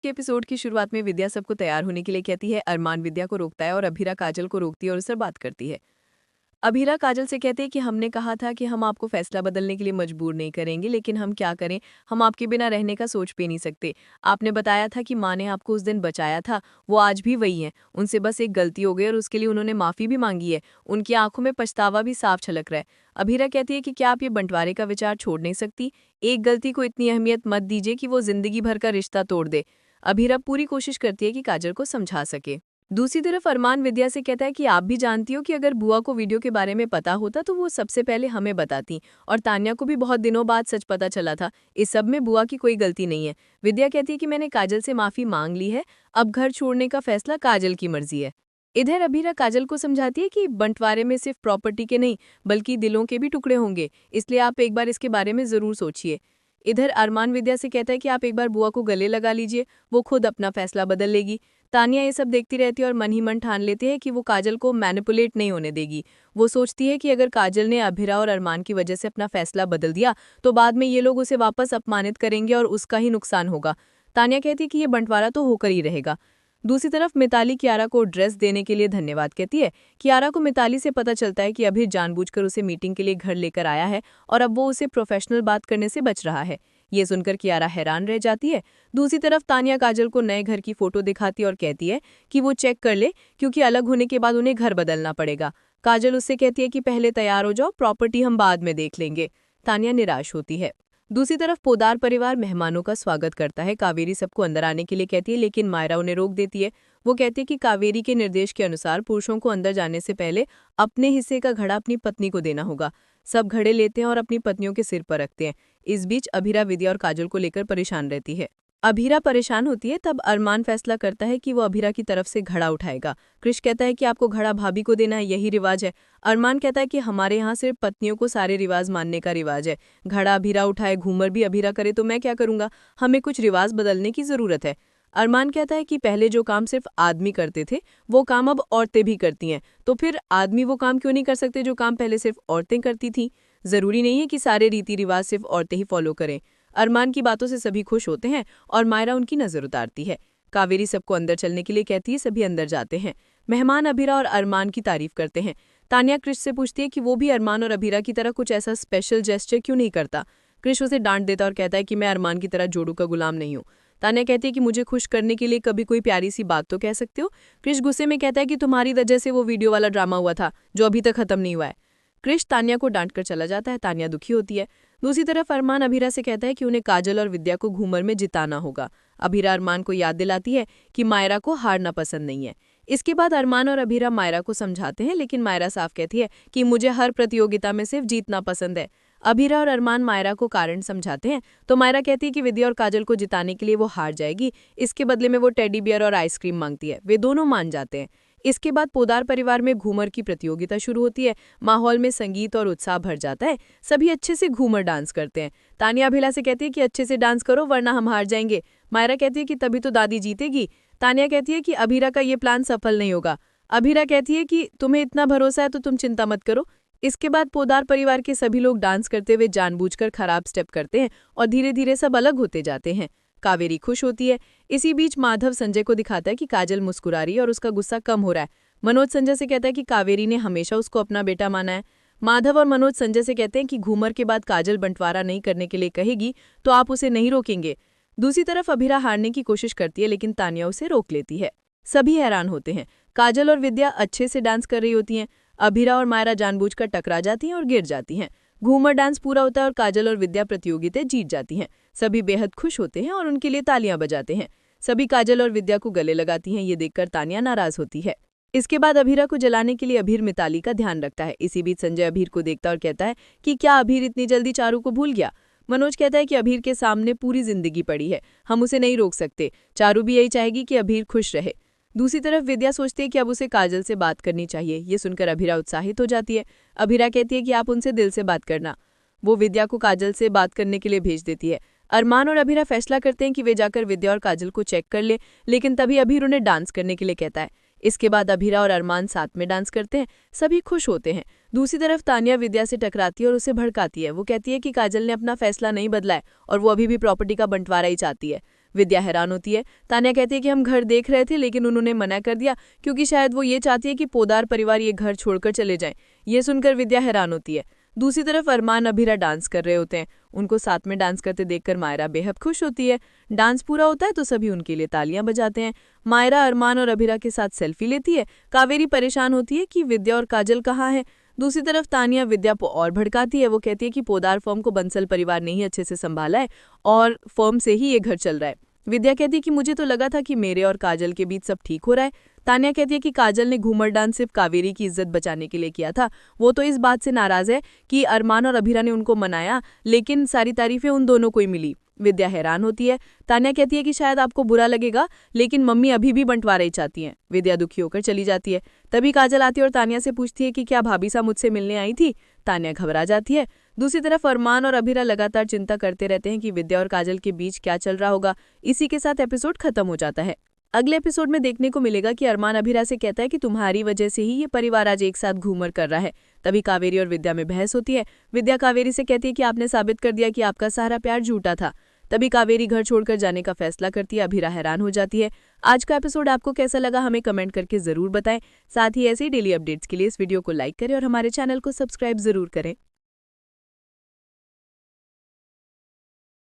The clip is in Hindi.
के एपिसोड की शुरुआत में विद्या सबको तैयार होने के लिए कहती है। अरमान विद्या को रोकता है और अभीरा काजल को रोकती है और उससे बात करती है। अभीरा काजल से कहते हैं कि हमने कहा था कि हम आपको फैसला बदलने के लिए मजबूर नहीं करेंगे, लेकिन हम क्या करें, हम आपके बिना रहने का सोच भी नहीं सकते। आपने बताया था कि माँ ने आपको उस दिन बचाया था, वो आज भी वही हैं। उनसे बस एक गलती हो गई और उसके लिए उन्होंने माफ़ी भी मांगी है। उनकी आंखों में पछतावा भी साफ छलक रहा है। अभीरा कहती है कि क्या आप ये बंटवारे का विचार छोड़ नहीं सकती? एक गलती को इतनी अहमियत मत दीजिए कि वो जिंदगी भर का रिश्ता तोड़ दे। अभीरा पूरी कोशिश करती है कि काजल को समझा सके। दूसरी तरफ अरमान विद्या से कहता है कि आप भी जानती हो कि अगर बुआ को वीडियो के बारे में पता होता तो वो सबसे पहले हमें बताती, और तान्या को भी बहुत दिनों बाद सच पता चला था। इस सब में बुआ की कोई गलती नहीं है। विद्या कहती है कि मैंने काजल से माफी मांग ली है, अब घर छोड़ने का फैसला काजल की मर्जी है। इधर अभीरा काजल को समझाती है कि बंटवारे में सिर्फ प्रॉपर्टी के नहीं बल्कि दिलों के भी टुकड़े होंगे, इसलिए आप एक बार इसके बारे में जरूर सोचिए। इधर अरमान विद्या से कहता है कि आप एक बार बुआ को गले लगा लीजिए, वो खुद अपना फैसला बदल लेगी। तानिया ये सब देखती रहती है और मन ही मन ठान लेती है कि वो काजल को मैनिपुलेट नहीं होने देगी। वो सोचती है कि अगर काजल ने अभीरा और अरमान की वजह से अपना फैसला बदल दिया तो बाद में ये लोग उसे वापस अपमानित करेंगे और उसका ही नुकसान होगा। तानिया कहती है कि ये बंटवारा तो होकर ही रहेगा। दूसरी तरफ मिताली कियारा को ड्रेस देने के लिए धन्यवाद कहती है। कियारा को मिताली से पता चलता है कि अभीर जानबूझकर उसे मीटिंग के लिए घर लेकर आया है और अब वो उसे प्रोफेशनल बात करने से बच रहा है। ये सुनकर कियारा हैरान रह जाती है। दूसरी तरफ तानिया काजल को नए घर की फोटो दिखाती और कहती है कि वो चेक कर ले, क्योंकि अलग होने के बाद उन्हें घर बदलना पड़ेगा। काजल उससे कहती है कि पहले तैयार हो जाओ, प्रॉपर्टी हम बाद में देख लेंगे। तानिया निराश होती है। दूसरी तरफ पोदार परिवार मेहमानों का स्वागत करता है। कावेरी सबको अंदर आने के लिए कहती है, लेकिन मायरा उन्हें रोक देती है। वो कहती है कि कावेरी के निर्देश के अनुसार पुरुषों को अंदर जाने से पहले अपने हिस्से का घड़ा अपनी पत्नी को देना होगा। सब घड़े लेते हैं और अपनी पत्नियों के सिर पर रखते हैं। इस बीच अभीरा विद्या और काजल को लेकर परेशान रहती है। अभीरा परेशान होती है, तब अरमान फैसला करता है कि वो अभीरा की तरफ से घड़ा उठाएगा। कृष कहता है कि आपको घड़ा भाभी को देना है, यही रिवाज है। अरमान कहता है कि हमारे यहाँ सिर्फ पत्नियों को सारे रिवाज मानने का रिवाज है। घड़ा अभीरा उठाए, घूमर भी अभीरा करे तो मैं क्या करूंगा? हमें कुछ रिवाज बदलने की जरूरत है। अरमान कहता है कि पहले जो काम सिर्फ आदमी करते थे वो काम अब औरतें भी करती हैं, तो फिर आदमी वो काम क्यों नहीं कर सकते जो काम पहले सिर्फ औरतें करती थीं? जरूरी नहीं है कि सारे रीति रिवाज सिर्फ औरतें ही फॉलो करें। अरमान की बातों से सभी खुश होते हैं और मायरा उनकी नजर उतारती है। कावेरी सबको अंदर चलने के लिए कहती है, सभी अंदर जाते हैं। मेहमान अभीरा और अरमान की तारीफ करते हैं। तानिया कृष से पूछती है कि वो भी अरमान और अभीरा की तरह कुछ ऐसा स्पेशल जेस्चर क्यों नहीं करता। कृष उसे डांट देता और कहता है कि मैं अरमान की तरह जोड़ू का गुलाम नहीं हूँ। तानिया कहती है कि मुझे खुश करने के लिए कभी कोई प्यारी सी बात तो कह सकते हो। कृष गुस्से में कहता है कि तुम्हारी वजह से वो वीडियो वाला ड्रामा हुआ था जो अभी तक खत्म नहीं हुआ है। कृष तानिया को डांटकर चला जाता है। तानिया दुखी होती है। दूसरी तरफ अरमान अभीरा से कहता है कि उन्हें काजल और विद्या को घूमर में जिताना होगा। अभीरा अरमान को याद दिलाती है कि मायरा को हारना पसंद नहीं है। इसके बाद अरमान और अभीरा मायरा को समझाते हैं, लेकिन मायरा साफ कहती है कि मुझे हर प्रतियोगिता में सिर्फ जीतना पसंद है। अभीरा और अरमान मायरा को कारण समझाते हैं, तो मायरा कहती है कि विद्या और काजल को जिताने के लिए वो हार जाएगी। इसके बदले में वो टेडी बियर और आइसक्रीम मांगती है। वे दोनों मान जाते हैं। इसके बाद पोदार परिवार में घूमर की प्रतियोगिता शुरू होती है। माहौल में संगीत और उत्साह भर जाता है। सभी अच्छे से घूमर डांस करते हैं। तानिया अभिला से कहती है कि अच्छे से डांस करो वरना हम हार जाएंगे। मायरा कहती है कि तभी तो दादी जीतेगी। तानिया कहती है कि अभीरा का ये प्लान सफल नहीं होगा। अभीरा कहती है कि तुम्हें इतना भरोसा है तो तुम चिंता मत करो। इसके बाद पोदार परिवार के सभी लोग डांस करते हुए जानबूझकर खराब स्टेप करते हैं और धीरे धीरे सब अलग होते जाते हैं। कावेरी खुश होती है। इसी बीच माधव संजय को दिखाता है कि काजल मुस्कुरा रही है और उसका गुस्सा कम हो रहा है। मनोज संजय से कहता है कि कावेरी ने हमेशा उसको अपना बेटा माना है। माधव और मनोज संजय से कहते हैं कि घूमर के बाद काजल बंटवारा नहीं करने के लिए कहेगी तो आप उसे नहीं रोकेंगे। दूसरी तरफ अभीरा हारने की कोशिश करती है, लेकिन तानिया उसे रोक लेती है। सभी हैरान होते हैं। काजल और विद्या अच्छे से डांस कर रही होती हैं। अभीरा और मायरा जानबूझकर टकरा जाती हैं और गिर जाती हैं। घूमर डांस पूरा होता है और काजल और विद्या प्रतियोगिता जीत जाती हैं। सभी बेहद खुश होते हैं और उनके लिए तालियां बजाते हैं। सभी काजल और विद्या को गले लगाती हैं। ये देखकर तानिया नाराज होती है। इसके बाद अभीरा को जलाने के लिए अभीर मिताली का ध्यान रखता है। इसी बीच संजय अभीर को देखता और कहता है कि क्या अभीर इतनी जल्दी चारू को भूल गया। मनोज कहता है कि अभीर के सामने पूरी जिंदगी पड़ी है, हम उसे नहीं रोक सकते। चारू भी यही चाहेगी कि अभीर खुश रहे। दूसरी तरफ विद्या सोचती है कि अब उसे काजल से बात करनी चाहिए। ये सुनकर अभीरा उत्साहित हो जाती है। अभीरा कहती है कि आप उनसे दिल से बात करना। वो विद्या को काजल से बात करने के लिए भेज देती है। अरमान और अभीरा फैसला करते हैं कि वे जाकर विद्या और काजल को चेक कर ले, लेकिन तभी अभीर उन्हें डांस करने के लिए कहता है। इसके बाद अभीरा और अरमान साथ में डांस करते हैं। सभी खुश होते हैं। दूसरी तरफ तानिया विद्या से टकराती है और उसे भड़काती है। वो कहती है कि काजल ने अपना फैसला नहीं बदला है और वो अभी भी प्रॉपर्टी का बंटवारा ही चाहती है। विद्या हैरान होती है। तान्या कहती है कि हम घर देख रहे थे लेकिन उन्होंने मना कर दिया क्योंकि शायद वो ये चाहती है कि पोदार परिवार ये घर छोड़कर चले जाएं। ये सुनकर विद्या हैरान होती है। दूसरी तरफ अरमान अभीरा डांस कर रहे होते हैं। उनको साथ में डांस करते देखकर मायरा बेहद खुश होती है। डांस पूरा होता है तो सभी उनके लिए तालियां बजाते हैं। मायरा अरमान और अभीरा के साथ सेल्फी लेती है। कावेरी परेशान होती है कि विद्या और काजल कहाँ है। दूसरी तरफ तानिया विद्या को और भड़काती है। वो कहती है कि पोदार फर्म को बंसल परिवार ने ही अच्छे से संभाला है और फर्म से ही ये घर चल रहा है। विद्या कहती है कि मुझे तो लगा था कि मेरे और काजल के बीच सब ठीक हो रहा है। तान्या कहती है कि काजल ने घूमर डांस सिर्फ कावेरी की इज्जत बचाने के लिए किया था। वो तो इस बात से नाराज है कि अरमान और अभीरा ने उनको मनाया, लेकिन सारी तारीफें उन दोनों को ही मिली। विद्या हैरान होती है। तान्या कहती है कि शायद आपको बुरा लगेगा, लेकिन मम्मी अभी भी बंटवारा ही चाहती हैं। विद्या दुखी होकर चली जाती है। तभी काजल आती है और तान्या से पूछती है कि क्या भाभी साहब मुझसे मिलने आई थी। तान्या घबरा जाती है। दूसरी तरफ अरमान और अभीरा लगातार चिंता करते रहते हैं कि विद्या और काजल के बीच क्या चल रहा होगा। इसी के साथ एपिसोड खत्म हो जाता है। अगले एपिसोड में देखने को मिलेगा कि अरमान अभीरा से कहता है कि तुम्हारी वजह से ही ये परिवार आज एक साथ घूमर कर रहा है। तभी कावेरी और विद्या में बहस होती है। विद्या कावेरी से कहती है कि आपने साबित कर दिया कि आपका सारा प्यार झूठा था। तभी कावेरी घर छोड़कर जाने का फैसला करती है। अभीरा हैरान हो जाती है। आज का एपिसोड आपको कैसा लगा हमें कमेंट करके जरूर बताएं। साथ ही ऐसे ही डेली अपडेट्स के लिए इस वीडियो को लाइक करें और हमारे चैनल को सब्सक्राइब जरूर करें।